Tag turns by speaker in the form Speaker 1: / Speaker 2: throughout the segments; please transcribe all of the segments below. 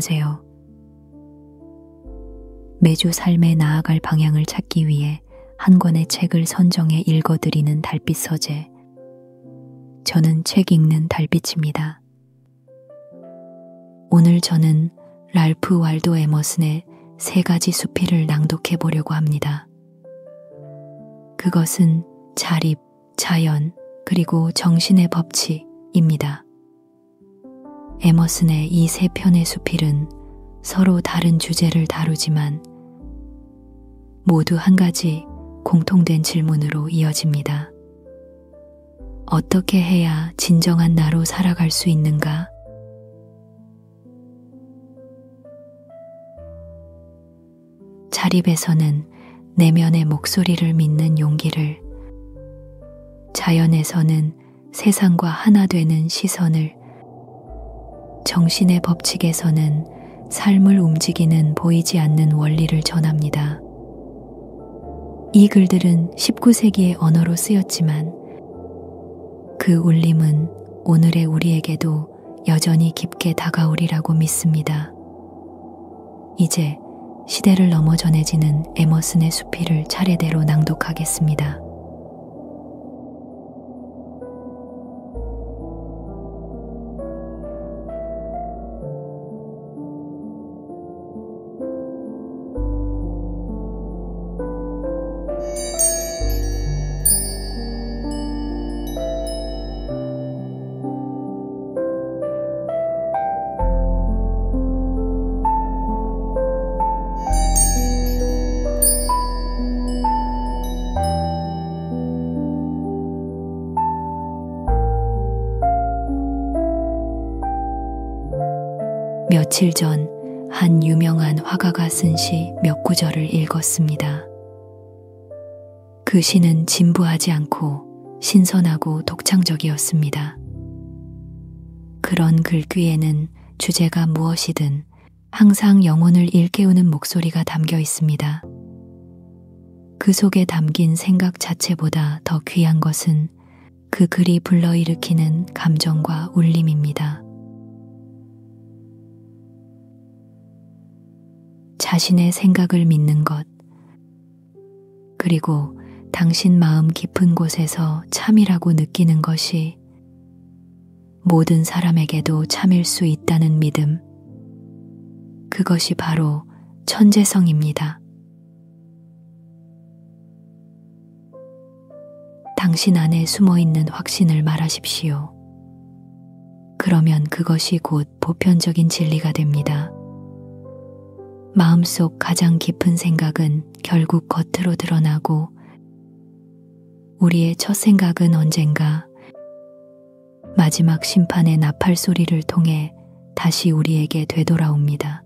Speaker 1: 하세요. 매주 삶에 나아갈 방향을 찾기 위해 한 권의 책을 선정해 읽어드리는 달빛 서재. 저는 책 읽는 달빛입니다. 오늘 저는 랄프 waldo 에머슨의 3가지 수필을 낭독해 보려고 합니다. 그것은 자립, 자연, 그리고 정신의 법칙입니다. 에머슨의 이 3편의 수필은 서로 다른 주제를 다루지만 모두 한 가지 공통된 질문으로 이어집니다. 어떻게 해야 진정한 나로 살아갈 수 있는가? 자립에서는 내면의 목소리를 믿는 용기를, 자연에서는 세상과 하나 되는 시선을, 정신의 법칙에서는 삶을 움직이는 보이지 않는 원리를 전합니다. 이 글들은 19세기의 언어로 쓰였지만 그 울림은 오늘의 우리에게도 여전히 깊게 다가오리라고 믿습니다. 이제 시대를 넘어 전해지는 에머슨의 수필을 차례대로 낭독하겠습니다. 며칠 전 한 유명한 화가가 쓴 시 몇 구절을 읽었습니다. 그 시는 진부하지 않고 신선하고 독창적이었습니다. 그런 글귀에는 주제가 무엇이든 항상 영혼을 일깨우는 목소리가 담겨 있습니다. 그 속에 담긴 생각 자체보다 더 귀한 것은 그 글이 불러일으키는 감정과 울림입니다. 자신의 생각을 믿는 것, 그리고 당신 마음 깊은 곳에서 참이라고 느끼는 것이 모든 사람에게도 참일 수 있다는 믿음, 그것이 바로 천재성입니다. 당신 안에 숨어있는 확신을 말하십시오. 그러면 그것이 곧 보편적인 진리가 됩니다. 마음속 가장 깊은 생각은 결국 겉으로 드러나고 우리의 첫 생각은 언젠가 마지막 심판의 나팔 소리를 통해 다시 우리에게 되돌아옵니다.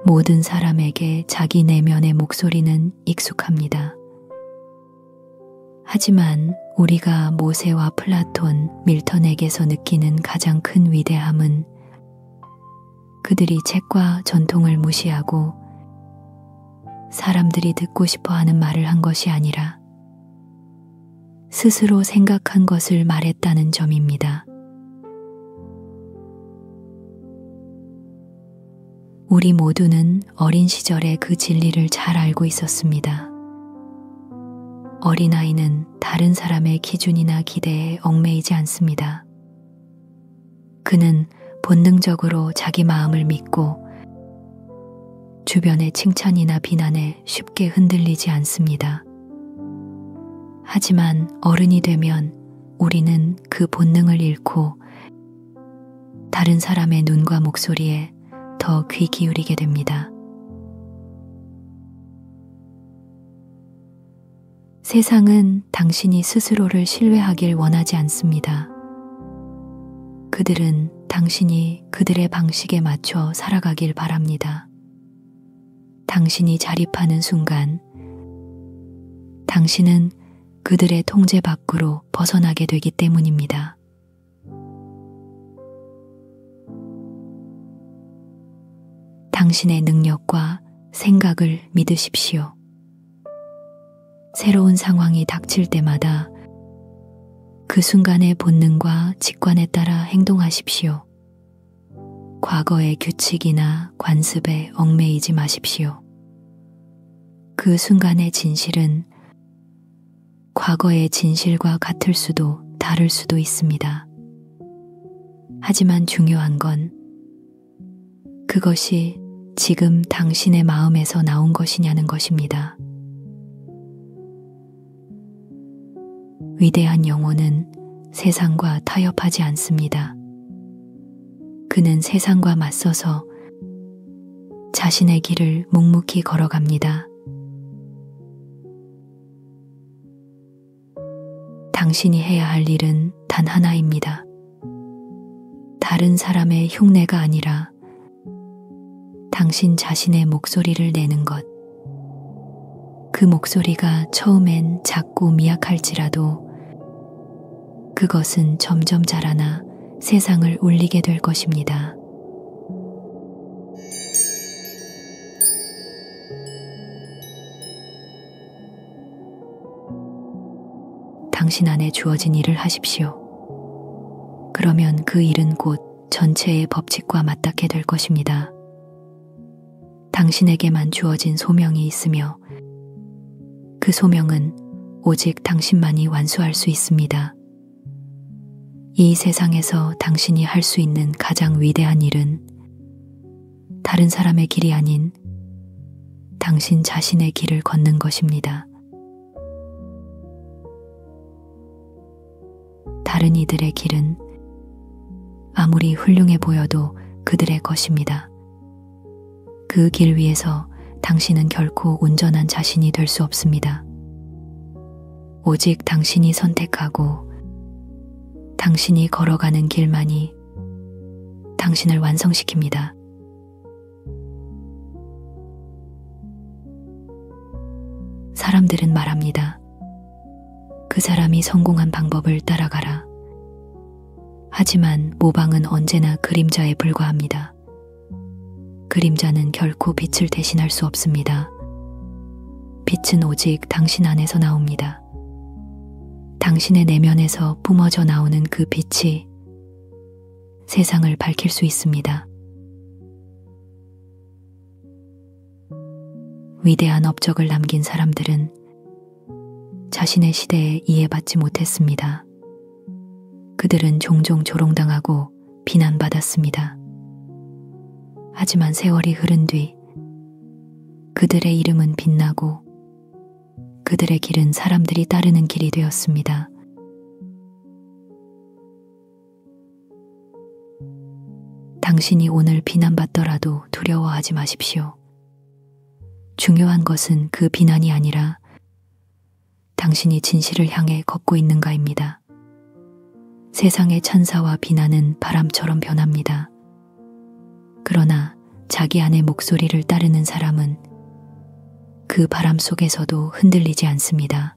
Speaker 1: 모든 사람에게 자기 내면의 목소리는 익숙합니다. 하지만 우리가 모세와 플라톤, 밀턴에게서 느끼는 가장 큰 위대함은 그들이 책과 전통을 무시하고 사람들이 듣고 싶어 하는 말을 한 것이 아니라 스스로 생각한 것을 말했다는 점입니다. 우리 모두는 어린 시절에 그 진리를 잘 알고 있었습니다. 어린아이는 다른 사람의 기준이나 기대에 얽매이지 않습니다. 그는 본능적으로 자기 마음을 믿고 주변의 칭찬이나 비난에 쉽게 흔들리지 않습니다. 하지만 어른이 되면 우리는 그 본능을 잃고 다른 사람의 눈과 목소리에 더 귀 기울이게 됩니다. 세상은 당신이 스스로를 신뢰하길 원하지 않습니다. 그들은 당신이 그들의 방식에 맞춰 살아가길 바랍니다. 당신이 자립하는 순간 당신은 그들의 통제 밖으로 벗어나게 되기 때문입니다. 당신의 능력과 생각을 믿으십시오. 새로운 상황이 닥칠 때마다 그 순간의 본능과 직관에 따라 행동하십시오. 과거의 규칙이나 관습에 얽매이지 마십시오. 그 순간의 진실은 과거의 진실과 같을 수도 다를 수도 있습니다. 하지만 중요한 건 그것이 지금 당신의 마음에서 나온 것이냐는 것입니다. 위대한 영혼은 세상과 타협하지 않습니다. 그는 세상과 맞서서 자신의 길을 묵묵히 걸어갑니다. 당신이 해야 할 일은 단 하나입니다. 다른 사람의 흉내가 아니라 당신 자신의 목소리를 내는 것. 그 목소리가 처음엔 작고 미약할지라도 그것은 점점 자라나 세상을 울리게 될 것입니다. 당신 안에 주어진 일을 하십시오. 그러면 그 일은 곧 전체의 법칙과 맞닿게 될 것입니다. 당신에게만 주어진 소명이 있으며 그 소명은 오직 당신만이 완수할 수 있습니다. 이 세상에서 당신이 할 수 있는 가장 위대한 일은 다른 사람의 길이 아닌 당신 자신의 길을 걷는 것입니다. 다른 이들의 길은 아무리 훌륭해 보여도 그들의 것입니다. 그 길 위에서 당신은 결코 온전한 자신이 될 수 없습니다. 오직 당신이 선택하고 당신이 걸어가는 길만이 당신을 완성시킵니다. 사람들은 말합니다. 그 사람이 성공한 방법을 따라가라. 하지만 모방은 언제나 그림자에 불과합니다. 그림자는 결코 빛을 대신할 수 없습니다. 빛은 오직 당신 안에서 나옵니다. 당신의 내면에서 뿜어져 나오는 그 빛이 세상을 밝힐 수 있습니다. 위대한 업적을 남긴 사람들은 자신의 시대에 이해받지 못했습니다. 그들은 종종 조롱당하고 비난받았습니다. 하지만 세월이 흐른 뒤 그들의 이름은 빛나고 그들의 길은 사람들이 따르는 길이 되었습니다. 당신이 오늘 비난받더라도 두려워하지 마십시오. 중요한 것은 그 비난이 아니라 당신이 진실을 향해 걷고 있는가입니다. 세상의 찬사와 비난은 바람처럼 변합니다. 그러나 자기 안의 목소리를 따르는 사람은 그 바람 속에서도 흔들리지 않습니다.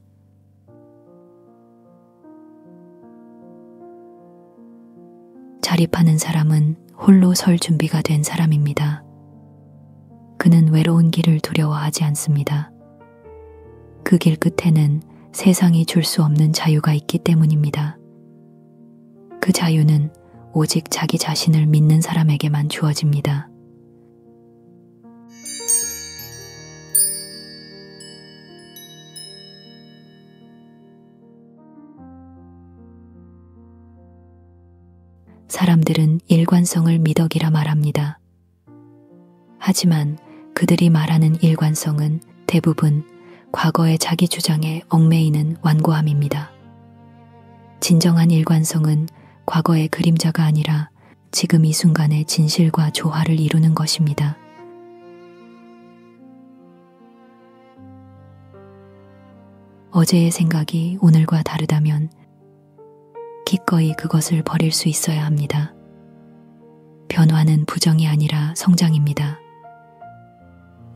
Speaker 1: 자립하는 사람은 홀로 설 준비가 된 사람입니다. 그는 외로운 길을 두려워하지 않습니다. 그 길 끝에는 세상이 줄 수 없는 자유가 있기 때문입니다. 그 자유는 오직 자기 자신을 믿는 사람에게만 주어집니다. 사람들은 일관성을 미덕이라 말합니다. 하지만 그들이 말하는 일관성은 대부분 과거의 자기 주장에 얽매이는 완고함입니다. 진정한 일관성은 과거의 그림자가 아니라 지금 이 순간의 진실과 조화를 이루는 것입니다. 어제의 생각이 오늘과 다르다면 기꺼이 그것을 버릴 수 있어야 합니다. 변화는 부정이 아니라 성장입니다.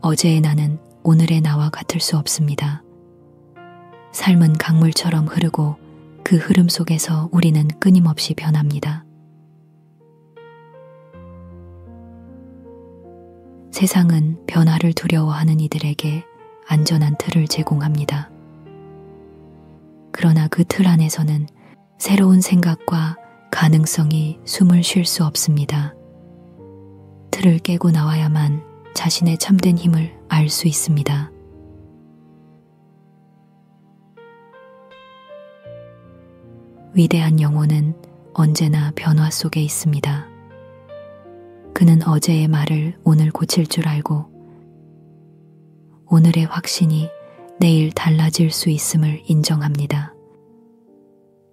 Speaker 1: 어제의 나는 오늘의 나와 같을 수 없습니다. 삶은 강물처럼 흐르고 그 흐름 속에서 우리는 끊임없이 변합니다. 세상은 변화를 두려워하는 이들에게 안전한 틀을 제공합니다. 그러나 그 틀 안에서는 새로운 생각과 가능성이 숨을 쉴 수 없습니다. 틀을 깨고 나와야만 자신의 참된 힘을 알 수 있습니다. 위대한 영혼은 언제나 변화 속에 있습니다. 그는 어제의 말을 오늘 고칠 줄 알고 오늘의 확신이 내일 달라질 수 있음을 인정합니다.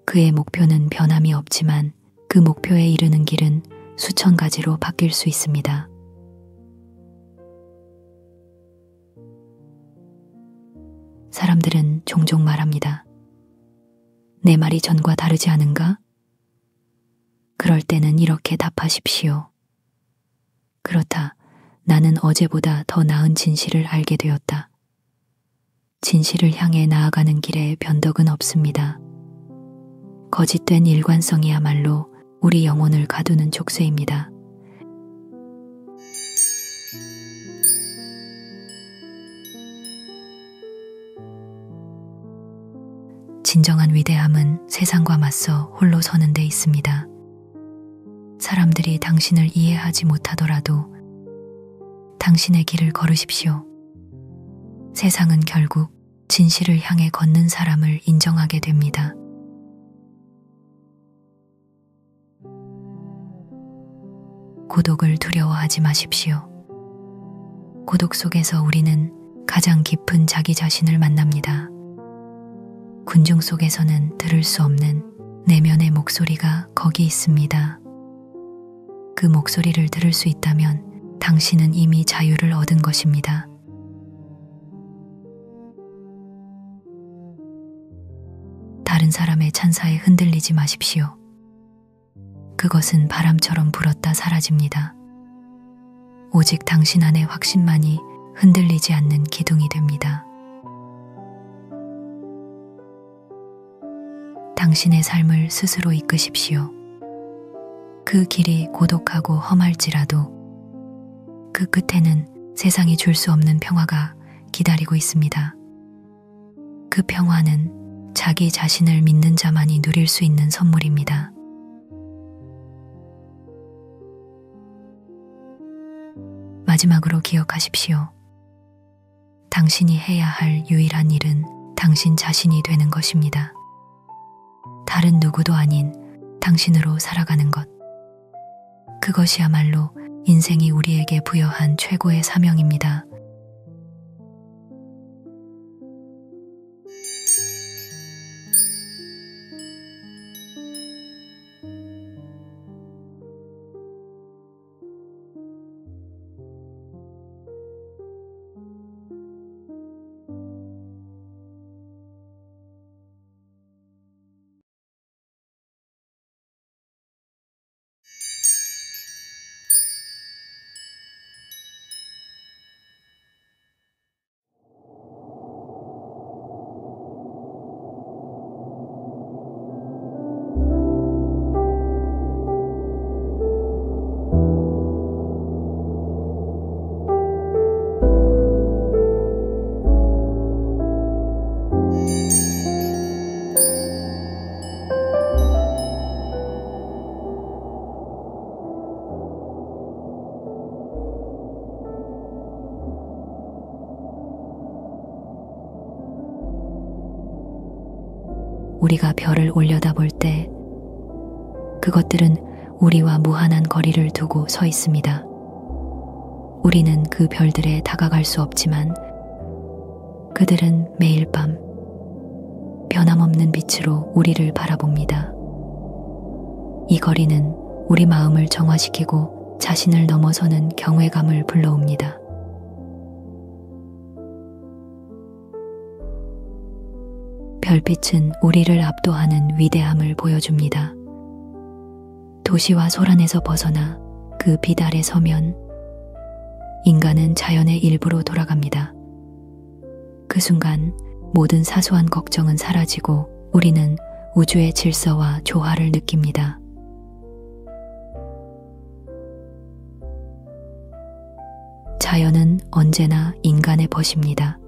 Speaker 1: 그의 목표는 변함이 없지만 그 목표에 이르는 길은 수천 가지로 바뀔 수 있습니다. 사람들은 종종 말합니다. 내 말이 전과 다르지 않은가? 그럴 때는 이렇게 답하십시오. 그렇다. 나는 어제보다 더 나은 진실을 알게 되었다. 진실을 향해 나아가는 길에 변덕은 없습니다. 거짓된 일관성이야말로 우리 영혼을 가두는 족쇄입니다. 진정한 위대함은 세상과 맞서 홀로 서는 데 있습니다. 사람들이 당신을 이해하지 못하더라도 당신의 길을 걸으십시오. 세상은 결국 진실을 향해 걷는 사람을 인정하게 됩니다. 고독을 두려워하지 마십시오. 고독 속에서 우리는 가장 깊은 자기 자신을 만납니다. 군중 속에서는 들을 수 없는 내면의 목소리가 거기 있습니다. 그 목소리를 들을 수 있다면 당신은 이미 자유를 얻은 것입니다. 다른 사람의 찬사에 흔들리지 마십시오. 그것은 바람처럼 불었다 사라집니다. 오직 당신 안의 확신만이 흔들리지 않는 기둥이 됩니다. 당신의 삶을 스스로 이끄십시오. 그 길이 고독하고 험할지라도 그 끝에는 세상이 줄 수 없는 평화가 기다리고 있습니다. 그 평화는 자기 자신을 믿는 자만이 누릴 수 있는 선물입니다. 마지막으로 기억하십시오. 당신이 해야 할 유일한 일은 당신 자신이 되는 것입니다. 다른 누구도 아닌 당신으로 살아가는 것. 그것이야말로 인생이 우리에게 부여한 최고의 사명입니다. 우리가 별을 올려다볼 때 그것들은 우리와 무한한 거리를 두고 서 있습니다. 우리는 그 별들에 다가갈 수 없지만 그들은 매일 밤 변함없는 빛으로 우리를 바라봅니다. 이 거리는 우리 마음을 정화시키고 자신을 넘어서는 경외감을 불러옵니다. 별빛은 우리를 압도하는 위대함을 보여줍니다. 도시와 소란에서 벗어나 그 빛 아래 서면 인간은 자연의 일부로 돌아갑니다. 그 순간 모든 사소한 걱정은 사라지고 우리는 우주의 질서와 조화를 느낍니다. 자연은 언제나 인간의 벗입니다.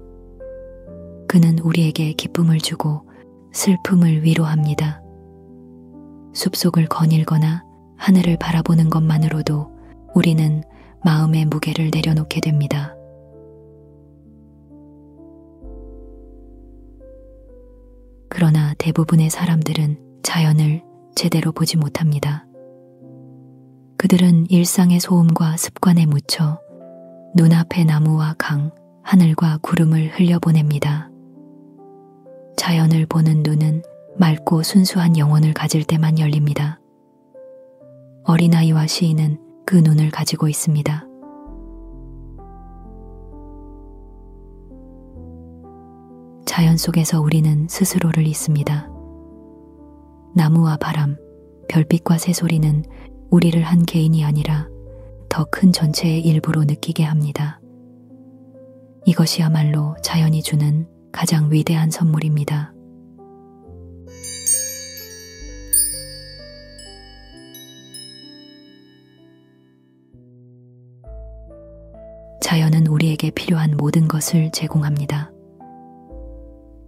Speaker 1: 그는 우리에게 기쁨을 주고 슬픔을 위로합니다. 숲속을 거닐거나 하늘을 바라보는 것만으로도 우리는 마음의 무게를 내려놓게 됩니다. 그러나 대부분의 사람들은 자연을 제대로 보지 못합니다. 그들은 일상의 소음과 습관에 묻혀 눈앞의 나무와 강, 하늘과 구름을 흘려보냅니다. 자연을 보는 눈은 맑고 순수한 영혼을 가질 때만 열립니다. 어린아이와 시인은 그 눈을 가지고 있습니다. 자연 속에서 우리는 스스로를 잊습니다. 나무와 바람, 별빛과 새소리는 우리를 한 개인이 아니라 더 큰 전체의 일부로 느끼게 합니다. 이것이야말로 자연이 주는 가장 위대한 선물입니다. 자연은 우리에게 필요한 모든 것을 제공합니다.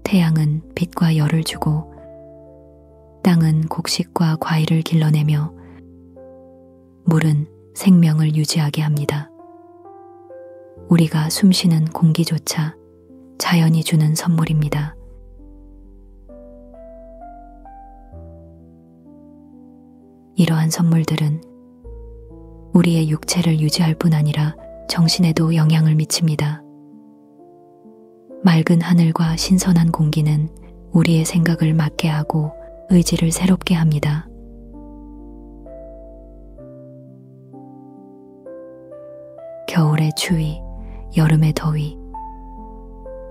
Speaker 1: 태양은 빛과 열을 주고, 땅은 곡식과 과일을 길러내며, 물은 생명을 유지하게 합니다. 우리가 숨쉬는 공기조차 자연이 주는 선물입니다. 이러한 선물들은 우리의 육체를 유지할 뿐 아니라 정신에도 영향을 미칩니다. 맑은 하늘과 신선한 공기는 우리의 생각을 맑게 하고 의지를 새롭게 합니다. 겨울의 추위, 여름의 더위,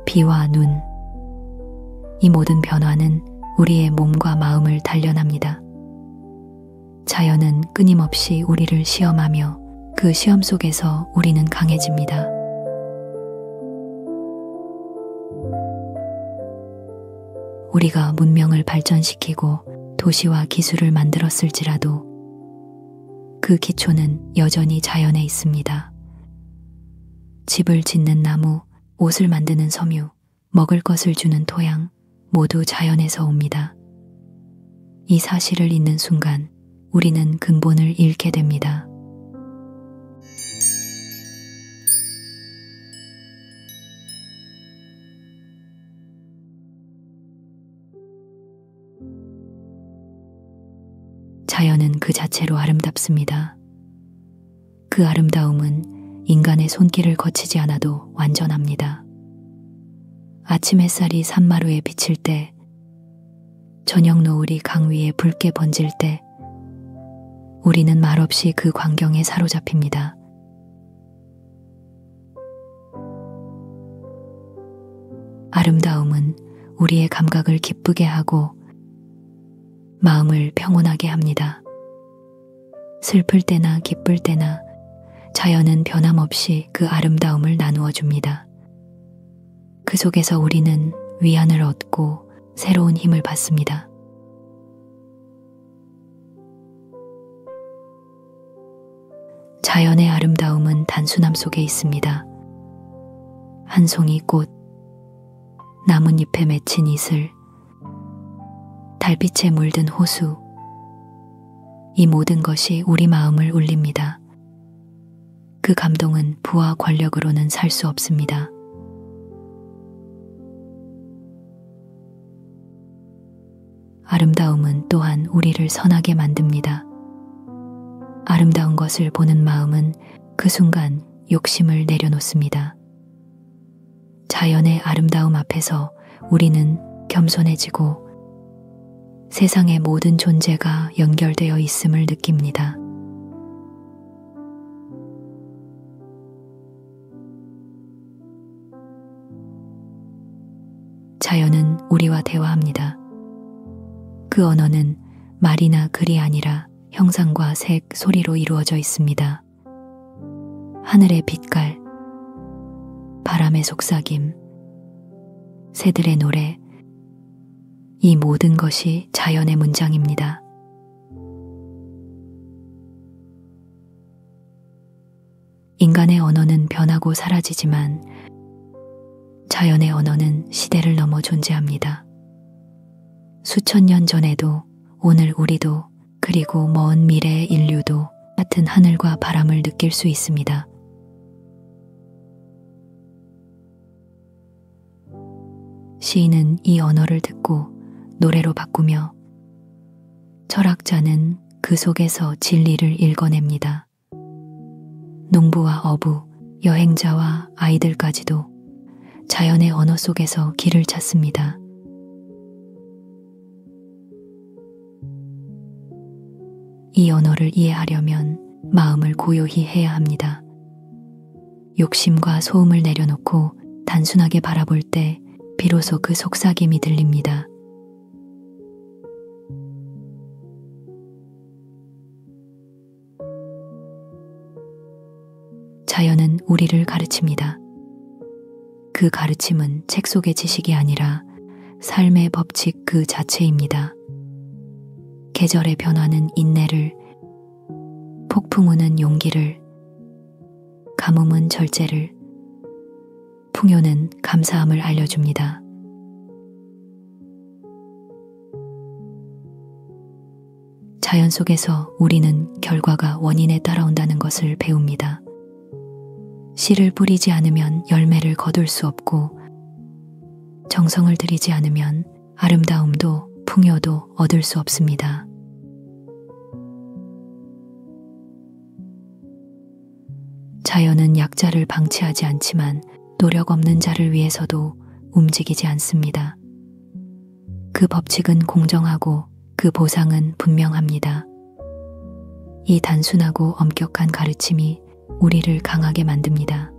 Speaker 1: 비와 눈, 이 모든 변화는 우리의 몸과 마음을 단련합니다. 자연은 끊임없이 우리를 시험하며 그 시험 속에서 우리는 강해집니다. 우리가 문명을 발전시키고 도시와 기술을 만들었을지라도 그 기초는 여전히 자연에 있습니다. 집을 짓는 나무, 옷을 만드는 섬유, 먹을 것을 주는 토양, 모두 자연에서 옵니다. 이 사실을 잊는 순간 우리는 근본을 잃게 됩니다. 자연은 그 자체로 아름답습니다. 그 아름다움은 인간의 손길을 거치지 않아도 완전합니다. 아침 햇살이 산마루에 비칠 때, 저녁 노을이 강 위에 붉게 번질 때, 우리는 말없이 그 광경에 사로잡힙니다. 아름다움은 우리의 감각을 기쁘게 하고 마음을 평온하게 합니다. 슬플 때나 기쁠 때나 자연은 변함없이 그 아름다움을 나누어 줍니다. 그 속에서 우리는 위안을 얻고 새로운 힘을 받습니다. 자연의 아름다움은 단순함 속에 있습니다. 한 송이 꽃, 나뭇잎에 맺힌 이슬, 달빛에 물든 호수, 이 모든 것이 우리 마음을 울립니다. 그 감동은 부와 권력으로는 살 수 없습니다. 아름다움은 또한 우리를 선하게 만듭니다. 아름다운 것을 보는 마음은 그 순간 욕심을 내려놓습니다. 자연의 아름다움 앞에서 우리는 겸손해지고 세상의 모든 존재가 연결되어 있음을 느낍니다. 자연은 우리와 대화합니다. 그 언어는 말이나 글이 아니라 형상과 색, 소리로 이루어져 있습니다. 하늘의 빛깔, 바람의 속삭임, 새들의 노래, 이 모든 것이 자연의 문장입니다. 인간의 언어는 변하고 사라지지만 자연의 언어는 시대를 넘어 존재합니다. 수천 년 전에도 오늘 우리도 그리고 먼 미래의 인류도 같은 하늘과 바람을 느낄 수 있습니다. 시인은 이 언어를 듣고 노래로 바꾸며 철학자는 그 속에서 진리를 읽어냅니다. 농부와 어부, 여행자와 아이들까지도 자연의 언어 속에서 길을 찾습니다. 이 언어를 이해하려면 마음을 고요히 해야 합니다. 욕심과 소음을 내려놓고 단순하게 바라볼 때 비로소 그 속삭임이 들립니다. 자연은 우리를 가르칩니다. 그 가르침은 책 속의 지식이 아니라 삶의 법칙 그 자체입니다. 계절의 변화는 인내를, 폭풍우는 용기를, 가뭄은 절제를, 풍요는 감사함을 알려줍니다. 자연 속에서 우리는 결과가 원인에 따라온다는 것을 배웁니다. 씨를 뿌리지 않으면 열매를 거둘 수 없고, 정성을 들이지 않으면 아름다움도 풍요도 얻을 수 없습니다. 자연은 약자를 방치하지 않지만 노력 없는 자를 위해서도 움직이지 않습니다. 그 법칙은 공정하고 그 보상은 분명합니다. 이 단순하고 엄격한 가르침이 우리를 강하게 만듭니다.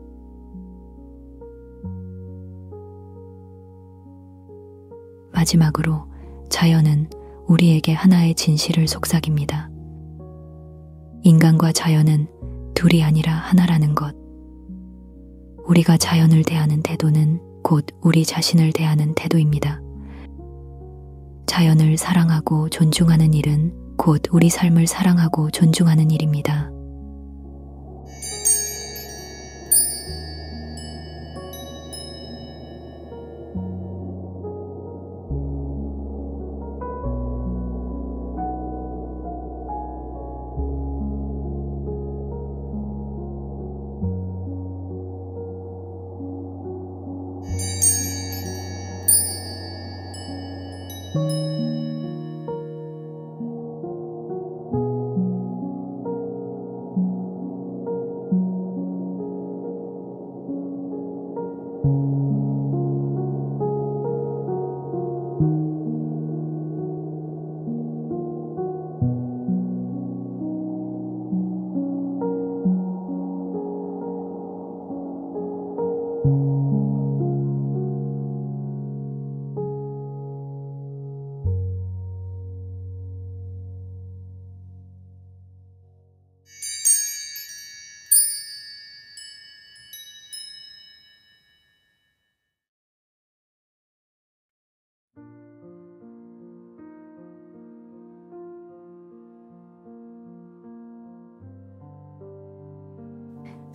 Speaker 1: 마지막으로 자연은 우리에게 하나의 진실을 속삭입니다. 인간과 자연은 둘이 아니라 하나라는 것. 우리가 자연을 대하는 태도는 곧 우리 자신을 대하는 태도입니다. 자연을 사랑하고 존중하는 일은 곧 우리 삶을 사랑하고 존중하는 일입니다.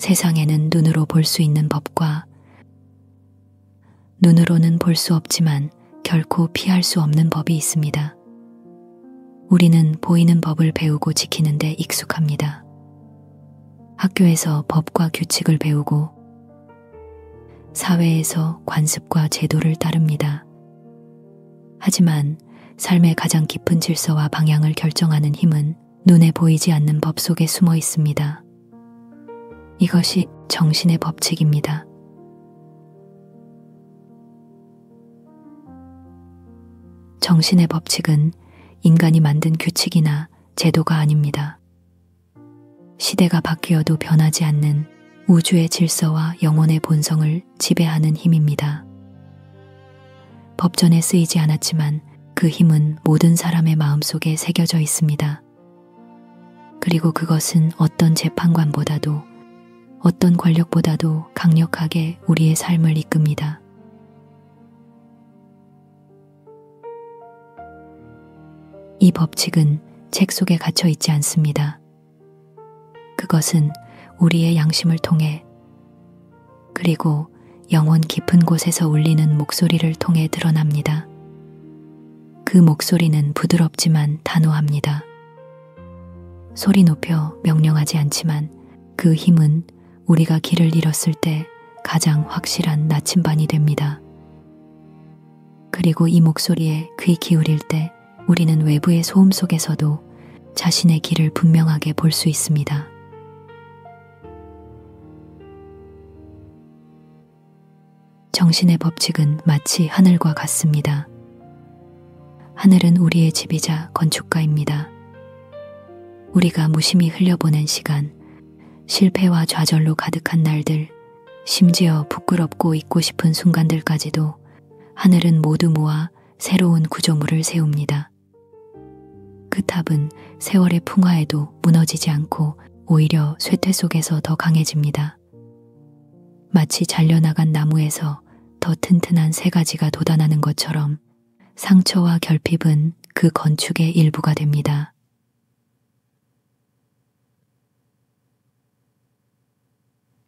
Speaker 1: 세상에는 눈으로 볼 수 있는 법과 눈으로는 볼 수 없지만 결코 피할 수 없는 법이 있습니다. 우리는 보이는 법을 배우고 지키는 데 익숙합니다. 학교에서 법과 규칙을 배우고 사회에서 관습과 제도를 따릅니다. 하지만 삶의 가장 깊은 질서와 방향을 결정하는 힘은 눈에 보이지 않는 법 속에 숨어 있습니다. 이것이 정신의 법칙입니다. 정신의 법칙은 인간이 만든 규칙이나 제도가 아닙니다. 시대가 바뀌어도 변하지 않는 우주의 질서와 영혼의 본성을 지배하는 힘입니다. 법전에 쓰이지 않았지만 그 힘은 모든 사람의 마음속에 새겨져 있습니다. 그리고 그것은 어떤 재판관보다도 어떤 권력보다도 강력하게 우리의 삶을 이끕니다. 이 법칙은 책 속에 갇혀 있지 않습니다. 그것은 우리의 양심을 통해 그리고 영혼 깊은 곳에서 울리는 목소리를 통해 드러납니다. 그 목소리는 부드럽지만 단호합니다. 소리 높여 명령하지 않지만 그 힘은 우리가 길을 잃었을 때 가장 확실한 나침반이 됩니다. 그리고 이 목소리에 귀 기울일 때 우리는 외부의 소음 속에서도 자신의 길을 분명하게 볼 수 있습니다. 정신의 법칙은 마치 하늘과 같습니다. 하늘은 우리의 집이자 건축가입니다. 우리가 무심히 흘려보낸 시간, 실패와 좌절로 가득한 날들, 심지어 부끄럽고 잊고 싶은 순간들까지도 하늘은 모두 모아 새로운 구조물을 세웁니다. 그 탑은 세월의 풍화에도 무너지지 않고 오히려 쇠퇴 속에서 더 강해집니다. 마치 잘려나간 나무에서 더 튼튼한 새 가지가 돋아나는 것처럼 상처와 결핍은 그 건축의 일부가 됩니다.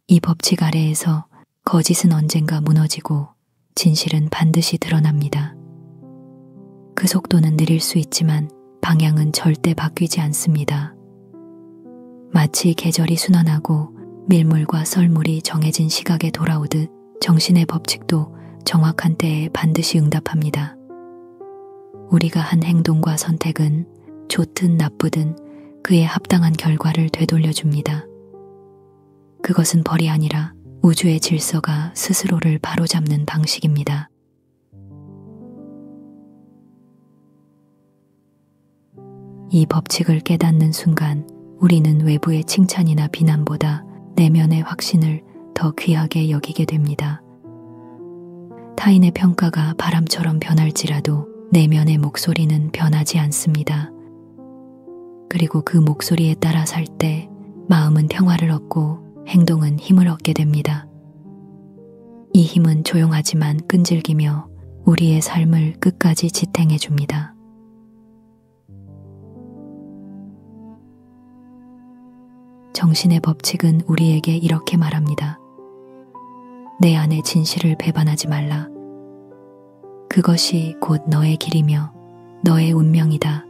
Speaker 1: 이 법칙 아래에서 거짓은 언젠가 무너지고 진실은 반드시 드러납니다. 그 속도는 느릴 수 있지만 방향은 절대 바뀌지 않습니다. 마치 계절이 순환하고 밀물과 썰물이 정해진 시각에 돌아오듯 정신의 법칙도 정확한 때에 반드시 응답합니다. 우리가 한 행동과 선택은 좋든 나쁘든 그에 합당한 결과를 되돌려줍니다. 그것은 벌이 아니라 우주의 질서가 스스로를 바로잡는 방식입니다. 이 법칙을 깨닫는 순간 우리는 외부의 칭찬이나 비난보다 내면의 확신을 더 귀하게 여기게 됩니다. 타인의 평가가 바람처럼 변할지라도 내면의 목소리는 변하지 않습니다. 그리고 그 목소리에 따라 살 때 마음은 평화를 얻고 행동은 힘을 얻게 됩니다. 이 힘은 조용하지만 끈질기며 우리의 삶을 끝까지 지탱해 줍니다. 정신의 법칙은 우리에게 이렇게 말합니다. 내 안의 진실을 배반하지 말라. 그것이 곧 너의 길이며 너의 운명이다.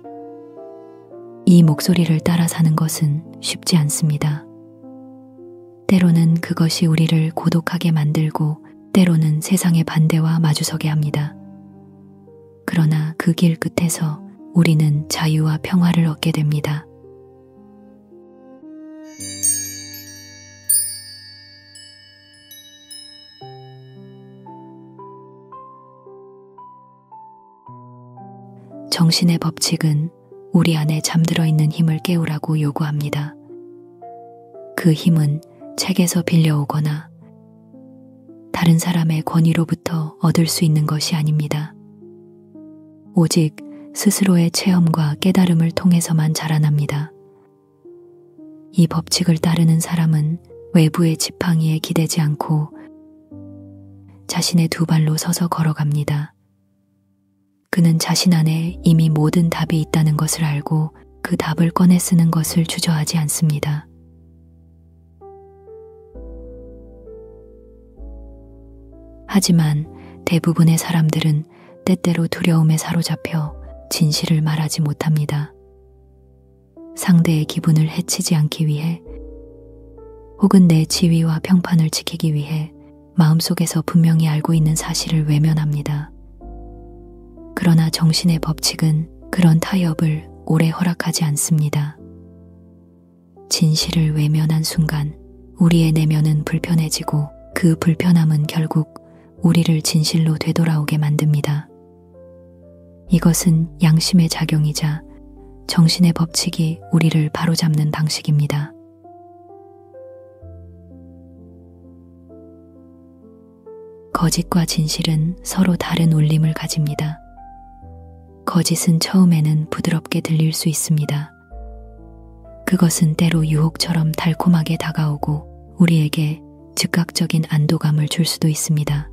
Speaker 1: 이 목소리를 따라 사는 것은 쉽지 않습니다. 때로는 그것이 우리를 고독하게 만들고 때로는 세상의 반대와 마주서게 합니다. 그러나 그 길 끝에서 우리는 자유와 평화를 얻게 됩니다. 정신의 법칙은 우리 안에 잠들어 있는 힘을 깨우라고 요구합니다. 그 힘은 책에서 빌려오거나 다른 사람의 권위로부터 얻을 수 있는 것이 아닙니다. 오직 스스로의 체험과 깨달음을 통해서만 자라납니다. 이 법칙을 따르는 사람은 외부의 지팡이에 기대지 않고 자신의 두 발로 서서 걸어갑니다. 그는 자신 안에 이미 모든 답이 있다는 것을 알고 그 답을 꺼내 쓰는 것을 주저하지 않습니다. 하지만 대부분의 사람들은 때때로 두려움에 사로잡혀 진실을 말하지 못합니다. 상대의 기분을 해치지 않기 위해 혹은 내 지위와 평판을 지키기 위해 마음속에서 분명히 알고 있는 사실을 외면합니다. 그러나 정신의 법칙은 그런 타협을 오래 허락하지 않습니다. 진실을 외면한 순간 우리의 내면은 불편해지고 그 불편함은 결국 우리를 진실로 되돌아오게 만듭니다. 이것은 양심의 작용이자 정신의 법칙이 우리를 바로잡는 방식입니다. 거짓과 진실은 서로 다른 울림을 가집니다. 거짓은 처음에는 부드럽게 들릴 수 있습니다. 그것은 때로 유혹처럼 달콤하게 다가오고 우리에게 즉각적인 안도감을 줄 수도 있습니다.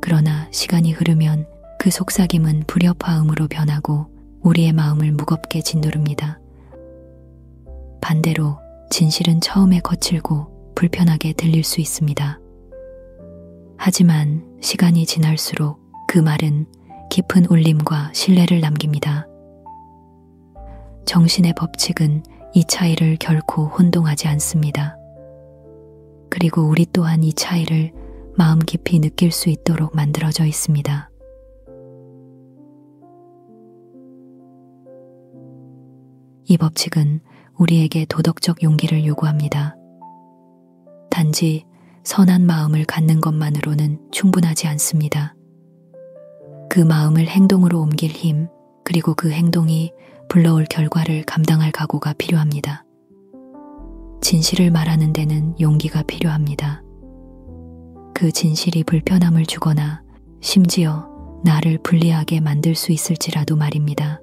Speaker 1: 그러나 시간이 흐르면 그 속삭임은 불협화음으로 변하고 우리의 마음을 무겁게 짓누릅니다. 반대로 진실은 처음에 거칠고 불편하게 들릴 수 있습니다. 하지만 시간이 지날수록 그 말은 깊은 울림과 신뢰를 남깁니다. 정신의 법칙은 이 차이를 결코 혼동하지 않습니다. 그리고 우리 또한 이 차이를 마음 깊이 느낄 수 있도록 만들어져 있습니다. 이 법칙은 우리에게 도덕적 용기를 요구합니다. 단지 선한 마음을 갖는 것만으로는 충분하지 않습니다. 그 마음을 행동으로 옮길 힘, 그리고 그 행동이 불러올 결과를 감당할 각오가 필요합니다. 진실을 말하는 데는 용기가 필요합니다. 그 진실이 불편함을 주거나 심지어 나를 불리하게 만들 수 있을지라도 말입니다.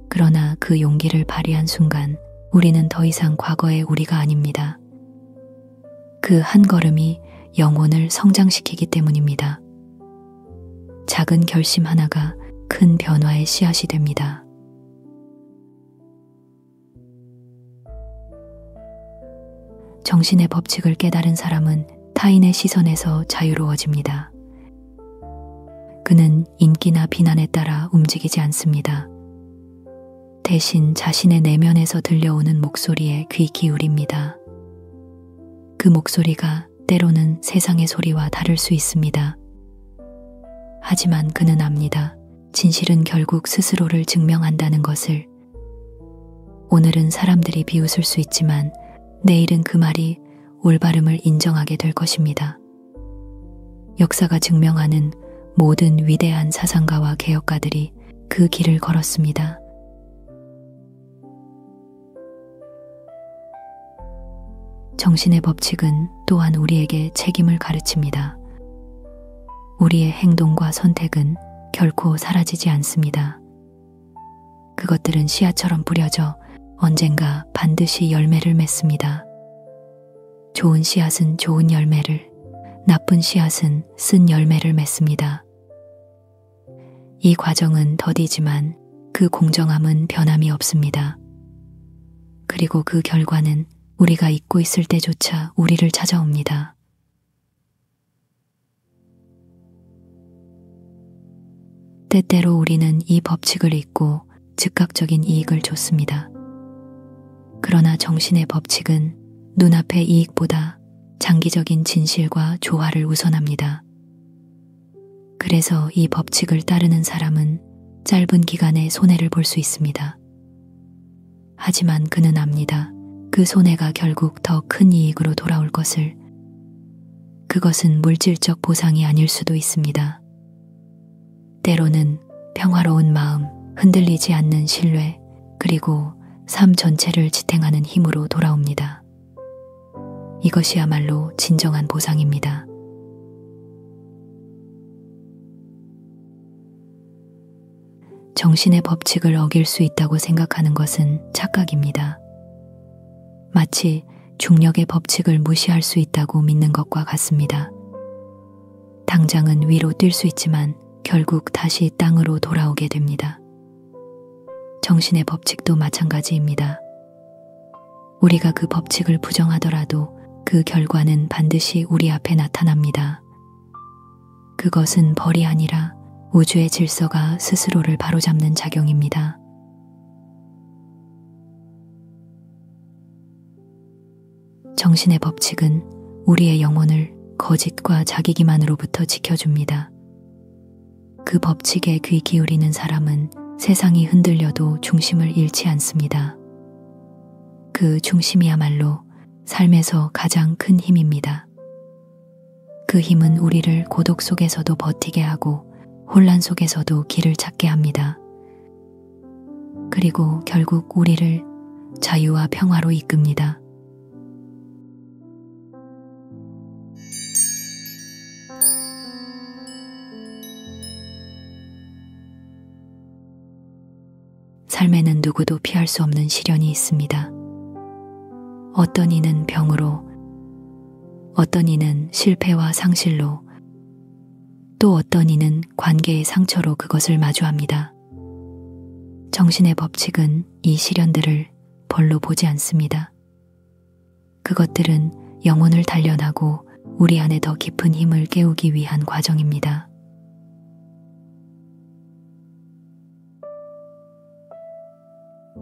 Speaker 1: 그러나 그 용기를 발휘한 순간 우리는 더 이상 과거의 우리가 아닙니다. 그 한 걸음이 영혼을 성장시키기 때문입니다. 작은 결심 하나가 큰 변화의 씨앗이 됩니다. 정신의 법칙을 깨달은 사람은 타인의 시선에서 자유로워집니다. 그는 인기나 비난에 따라 움직이지 않습니다. 대신 자신의 내면에서 들려오는 목소리에 귀 기울입니다. 그 목소리가 때로는 세상의 소리와 다를 수 있습니다. 하지만 그는 압니다. 진실은 결국 스스로를 증명한다는 것을. 오늘은 사람들이 비웃을 수 있지만 내일은 그 말이 올바름을 인정하게 될 것입니다. 역사가 증명하는 모든 위대한 사상가와 개혁가들이 그 길을 걸었습니다. 정신의 법칙은 또한 우리에게 책임을 가르칩니다. 우리의 행동과 선택은 결코 사라지지 않습니다. 그것들은 씨앗처럼 뿌려져 언젠가 반드시 열매를 맺습니다. 좋은 씨앗은 좋은 열매를, 나쁜 씨앗은 쓴 열매를 맺습니다. 이 과정은 더디지만 그 공정함은 변함이 없습니다. 그리고 그 결과는 우리가 잊고 있을 때조차 우리를 찾아옵니다. 때때로 우리는 이 법칙을 잊고 즉각적인 이익을 줬습니다. 그러나 정신의 법칙은 눈앞의 이익보다 장기적인 진실과 조화를 우선합니다. 그래서 이 법칙을 따르는 사람은 짧은 기간에 손해를 볼 수 있습니다. 하지만 그는 압니다. 그 손해가 결국 더 큰 이익으로 돌아올 것을. 그것은 물질적 보상이 아닐 수도 있습니다. 때로는 평화로운 마음, 흔들리지 않는 신뢰, 그리고 삶 전체를 지탱하는 힘으로 돌아옵니다. 이것이야말로 진정한 보상입니다. 정신의 법칙을 어길 수 있다고 생각하는 것은 착각입니다. 마치 중력의 법칙을 무시할 수 있다고 믿는 것과 같습니다. 당장은 위로 뛸 수 있지만 결국 다시 땅으로 돌아오게 됩니다. 정신의 법칙도 마찬가지입니다. 우리가 그 법칙을 부정하더라도 그 결과는 반드시 우리 앞에 나타납니다. 그것은 벌이 아니라 우주의 질서가 스스로를 바로잡는 작용입니다. 정신의 법칙은 우리의 영혼을 거짓과 자기기만으로부터 지켜줍니다. 그 법칙에 귀 기울이는 사람은 세상이 흔들려도 중심을 잃지 않습니다. 그 중심이야말로 삶에서 가장 큰 힘입니다. 그 힘은 우리를 고독 속에서도 버티게 하고 혼란 속에서도 길을 찾게 합니다. 그리고 결국 우리를 자유와 평화로 이끕니다. 삶에는 누구도 피할 수 없는 시련이 있습니다. 어떤 이는 병으로, 어떤 이는 실패와 상실로, 또 어떤 이는 관계의 상처로 그것을 마주합니다. 정신의 법칙은 이 시련들을 벌로 보지 않습니다. 그것들은 영혼을 단련하고 우리 안에 더 깊은 힘을 깨우기 위한 과정입니다.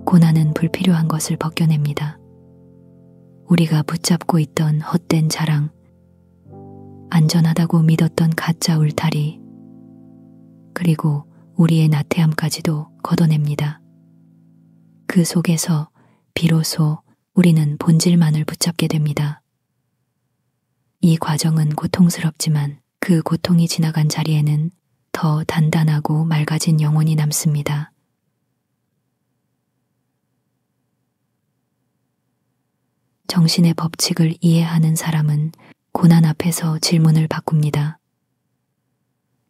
Speaker 1: 고난은 불필요한 것을 벗겨냅니다. 우리가 붙잡고 있던 헛된 자랑, 안전하다고 믿었던 가짜 울타리, 그리고 우리의 나태함까지도 걷어냅니다. 그 속에서 비로소 우리는 본질만을 붙잡게 됩니다. 이 과정은 고통스럽지만 그 고통이 지나간 자리에는 더 단단하고 맑아진 영혼이 남습니다. 정신의 법칙을 이해하는 사람은 고난 앞에서 질문을 바꿉니다.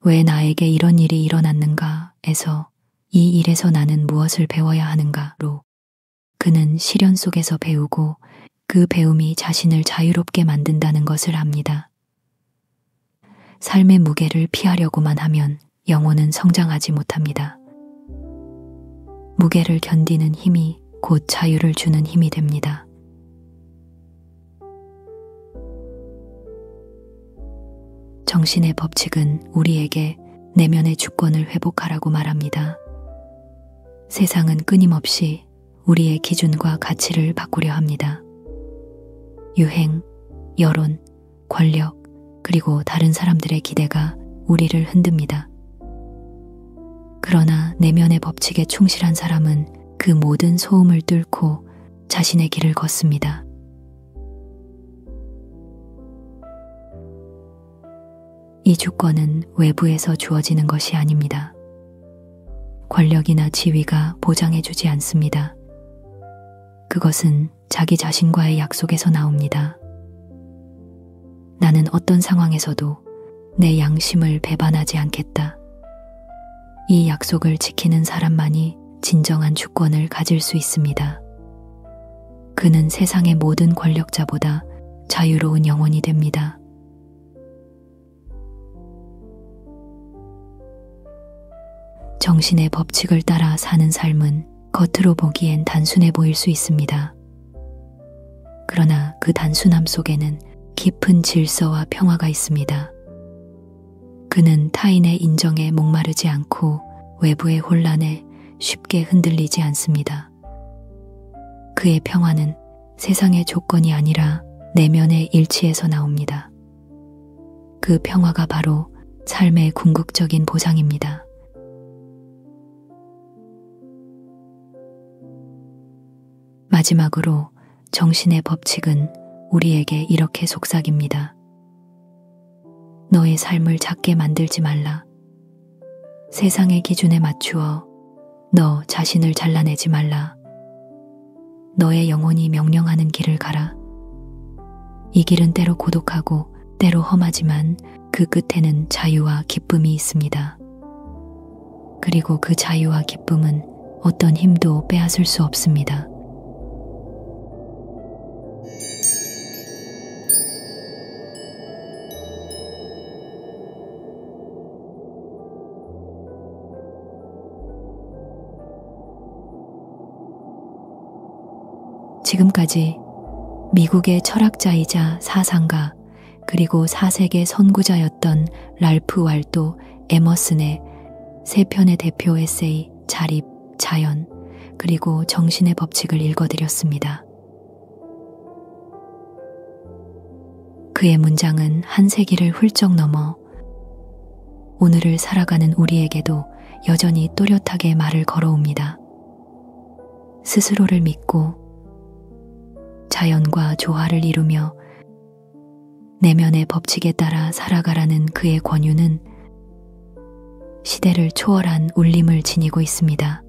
Speaker 1: 왜 나에게 이런 일이 일어났는가?에서 이 일에서 나는 무엇을 배워야 하는가?로 그는 시련 속에서 배우고 그 배움이 자신을 자유롭게 만든다는 것을 압니다. 삶의 무게를 피하려고만 하면 영혼은 성장하지 못합니다. 무게를 견디는 힘이 곧 자유를 주는 힘이 됩니다. 정신의 법칙은 우리에게 내면의 주권을 회복하라고 말합니다. 세상은 끊임없이 우리의 기준과 가치를 바꾸려 합니다. 유행, 여론, 권력, 그리고 다른 사람들의 기대가 우리를 흔듭니다. 그러나 내면의 법칙에 충실한 사람은 그 모든 소음을 뚫고 자신의 길을 걷습니다. 이 주권은 외부에서 주어지는 것이 아닙니다. 권력이나 지위가 보장해주지 않습니다. 그것은 자기 자신과의 약속에서 나옵니다. 나는 어떤 상황에서도 내 양심을 배반하지 않겠다. 이 약속을 지키는 사람만이 진정한 주권을 가질 수 있습니다. 그는 세상의 모든 권력자보다 자유로운 영혼이 됩니다. 정신의 법칙을 따라 사는 삶은 겉으로 보기엔 단순해 보일 수 있습니다. 그러나 그 단순함 속에는 깊은 질서와 평화가 있습니다. 그는 타인의 인정에 목마르지 않고 외부의 혼란에 쉽게 흔들리지 않습니다. 그의 평화는 세상의 조건이 아니라 내면의 일치에서 나옵니다. 그 평화가 바로 삶의 궁극적인 보상입니다. 마지막으로 정신의 법칙은 우리에게 이렇게 속삭입니다. 너의 삶을 작게 만들지 말라. 세상의 기준에 맞추어 너 자신을 잘라내지 말라. 너의 영혼이 명령하는 길을 가라. 이 길은 때로 고독하고 때로 험하지만 그 끝에는 자유와 기쁨이 있습니다. 그리고 그 자유와 기쁨은 어떤 힘도 빼앗을 수 없습니다. 지금까지 미국의 철학자이자 사상가 그리고 4세계 선구자였던 랄프 왈도 에머슨의 3편의 대표 에세이 자립, 자연, 그리고 정신의 법칙을 읽어드렸습니다. 그의 문장은 한 세기를 훌쩍 넘어 오늘을 살아가는 우리에게도 여전히 또렷하게 말을 걸어옵니다. 스스로를 믿고 자연과 조화를 이루며 내면의 법칙에 따라 살아가라는 그의 권유는 시대를 초월한 울림을 지니고 있습니다.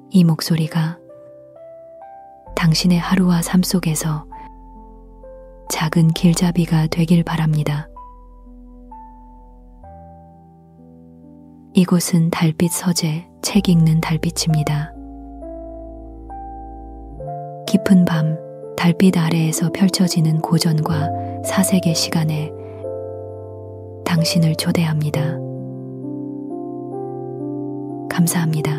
Speaker 1: 이 목소리가 당신의 하루와 삶 속에서 작은 길잡이가 되길 바랍니다. 이곳은 달빛 서재 책 읽는 달빛입니다. 깊은 밤 달빛 아래에서 펼쳐지는 고전과 사색의 시간에 당신을 초대합니다. 감사합니다.